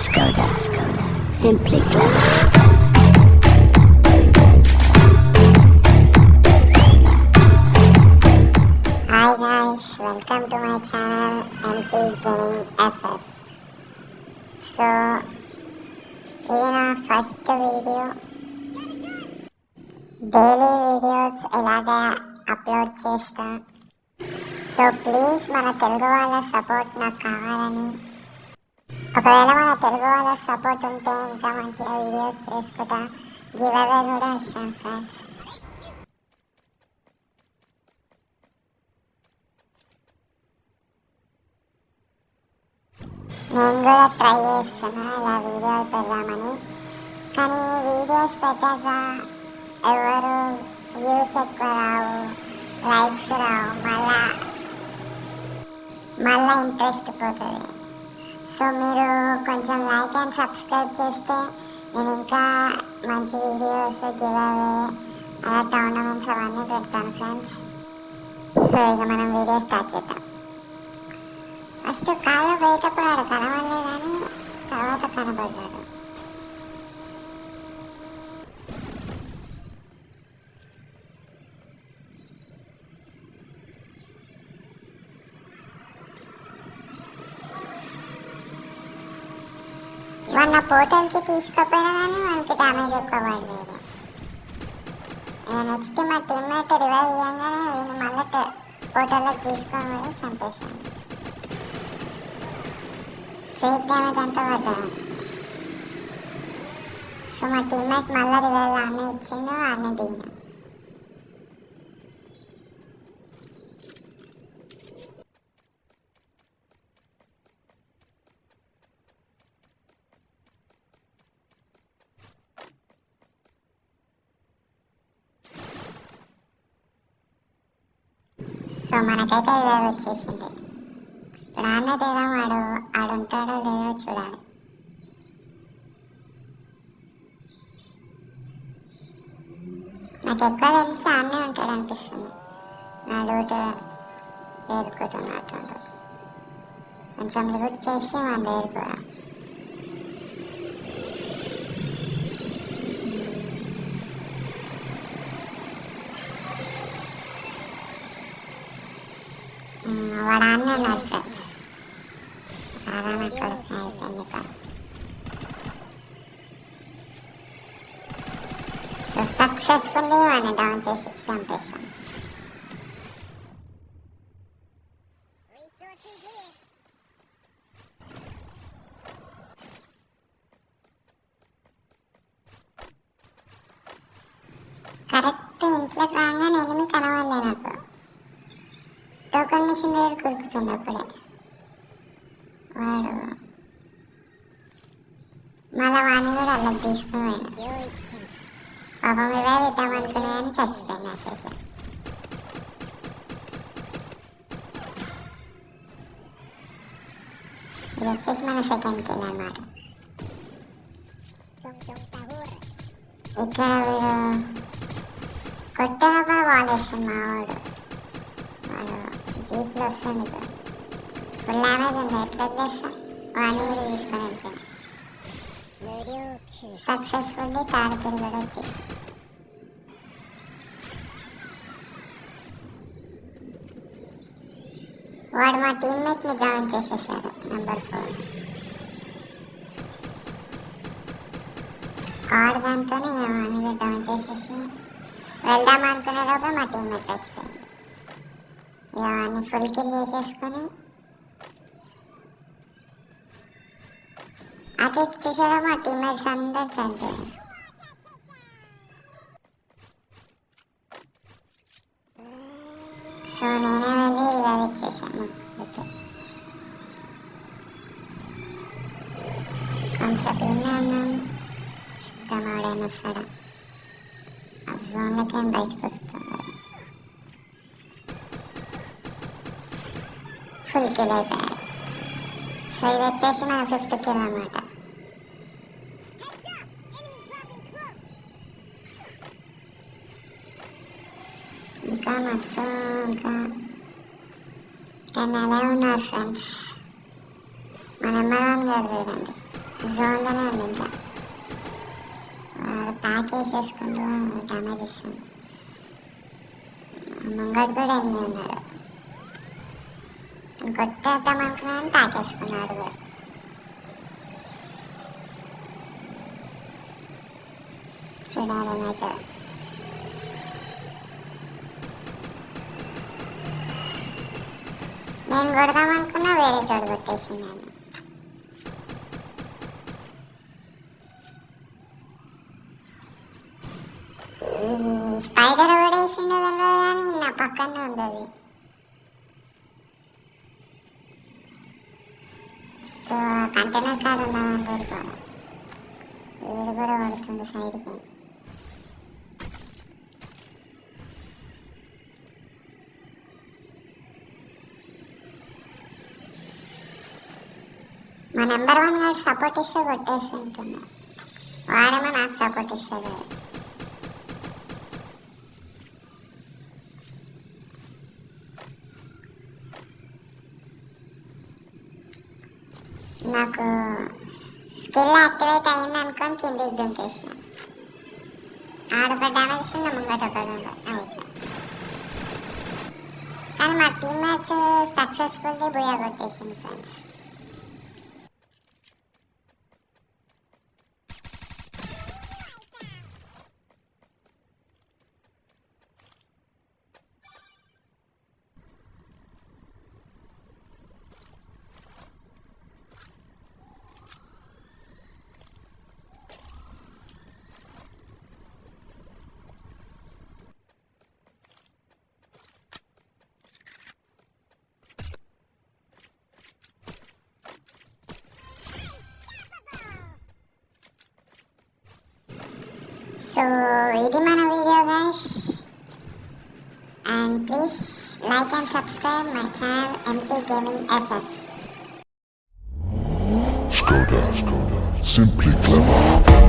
Skoda. Simply clever. Hi guys, welcome to my channel MT Gaming FF. So, ఇది నా first video. Daily videos ఎలాగా upload చేస్తా. So please మన తెలుగు వాళ్ళ support నాకు కావాలని, ఒకవేళ మన తెలుగు వాళ్ళ సపోర్ట్ ఉంటే ఇంకా మంచిగా వీడియోస్ చేసుకుంటా, గివ్ అవే కూడా ఇస్తాను ఫ్రెండ్స్. నేను కూడా ట్రై చేస్తున్నా ఇలా వీడియోలు పెడదామని, కానీ వీడియోస్ పెట్టాక ఎవరు వ్యూస్ ఎక్కువ రావు, లైక్స్ రావు, మళ్ళా ఇంట్రెస్ట్ పోతుంది. సో మీరు కొంచెం లైక్ అండ్ సబ్స్క్రైబ్ చేస్తే నేను ఇంకా మంచి వీడియోస్, గివ్ అవే, అలా టోర్నమెంట్స్ అవన్నీ పెడతాను ఫ్రెండ్స్. సో ఇక మనం వీడియో స్టార్ట్ చేద్దాం. ఫస్ట్ కాళ్ళు పోయేటప్పుడు ఆడ కనబడలే, కానీ తర్వాత కనబడ్డాడు. మొన్న పోర్టల్కి తీసుకుపోయినా కానీ మనకి డ్యామేజ్ ఎక్కువ పడలేదు. నెక్స్ట్ మా టీమ్మేట్ రివైవ్ చేయగానే వీళ్ళు మళ్ళీ పోర్టల్లోకి తీసుకొని పోయి చంపేస్తాను. ఫేక్ డ్యామేజ్ అంతా పడ్డాను. సో మా టీమ్మేట్ మళ్ళీ రివైవ్ ఆమె ఇచ్చిండు, ఆమె దిగిన. సో మనకైతే రివైవ్ వచ్చేసింది. ఇప్పుడు ఆనే తీద్దాం, ఆడుంటాడో లేదో చూడాలి. నాకు ఎక్కువ తెలిసి ఆనే ఉంటాడు అనిపిస్తుంది. నా లూట్ ఏరుకుంటున్నట్టు కొంచెం లూట్ చేసి మన ఏరుకోదా. వాడు ఆనే ఉన్నాడు ఫ్రెండ్స్. సక్సెస్ఫుల్లీ వాడిని డౌన్ చేసి చంపేశాం. కరెక్ట్ ఇంట్లోకి రాగానే ఎనిమిది కనవలే నాకు. టోకన్ మిషన్ దగ్గర కురుకుతుంది. అప్పుడే వాడు మళ్ళీ వాడిని కూడా అల్లకి తీసుకుని పోయాడు. పాపం రివైవ్ ఇద్దామనుకునే కానీ చచ్చిపోయింది అసలు. ఇది వచ్చేసి మన సెకండ్ కిల్ అన్నమాట. ఇక్కడ వీడు కొత్తగా కూడా వాల్ వేస్తుంది మా వాడు జీప్లో వస్తుంది. ఇక్కడ ఫుల్ డ్యామేజ్ ఉంది. ఎట్లా వదిలేస్తాం, వాడిని కూడా తీసుకొని వెళ్ళిపోయినా. సక్సెస్ఫుల్లీ థర్డ్ కిల్ కూడా వచ్చేసి. వాడు మా టీమ్మేట్ని జాయిన్ చేసేసాడు, నెంబర్ 4. కార్డ్ దాంతోనే వాడిని డౌన్ చేసేసి వెళ్దాం అనుకునేలోపు మా టీమ్మేట్ చచ్చిపోయింది. ఇక వాడిని ఫుల్ కిల్ చేసేసుకొని అటు ఇటు చూసేదా మా టీమ్మేట్స్ అందరు చనిపోయారు. సో నేనే వెళ్ళి రివైవ్ ఇచ్చేసాను. కొంచెం టీమ్లో ఉన్నాం, చిత్తమాడైనా వస్తాడా. ఆ జోన్లోకి ఏం బయటకు వస్తుంది. ఫుల్ కిల్ అయిపోయాడు. సో ఇది వచ్చేసి మన 5th కిల్ అన్నమాట. ఇంకా మస్తు ఇంకా 10 అలా ఉన్నారు ఫ్రెండ్స్. మా నెంబర్ 1 గారు చూడండి. జోన్లోనే ఉంది ఇంకా. వాడు ప్యాక్ వేసేసుకుంటూ డ్యామేజ్ ఇస్తుంది. ముంగడు కూడా ఎన్ని ఉన్నాడు, కొట్టేద్దాం అనుకున్నాను, ప్యాక్ వేసుకున్నాడు కూడా. చూడాలి మ్యాచ్. నేను కొడదాం అనుకున్నా, వేరే చోటు కొట్టేసినాను. ఇది స్పైడర్ పడేసిండే తెలియదు కానీ నా పక్కనే ఉంది అది. సో కంటైనర్ కార్ ఉన్నదని తెలుసుకోవాలి. వీడు కూడా పడుతుంది సైడ్కి. మా నెంబర్ 1 గారు సపోర్ట్ ఇస్తే కొట్టేస్తుంటున్నా. వాడేమో నాకు సపోర్ట్ ఇస్తుంది. నాకు స్కిల్ యాక్టివేట్ అయింది అనుకొని కిందికి దుంకేసిన. ఆడొక డ్యామేజ్ ఇస్తుంది, ముంగట ఒకడు అయితే. కానీ మా టీమ్మేట్స్ సక్సెస్ఫుల్లీ బుయా కొట్టేసింది ఫ్రెండ్స్. సో ఇది మన video guys, and please like and subscribe my channel empty gaming FF. Skoda, simply clever.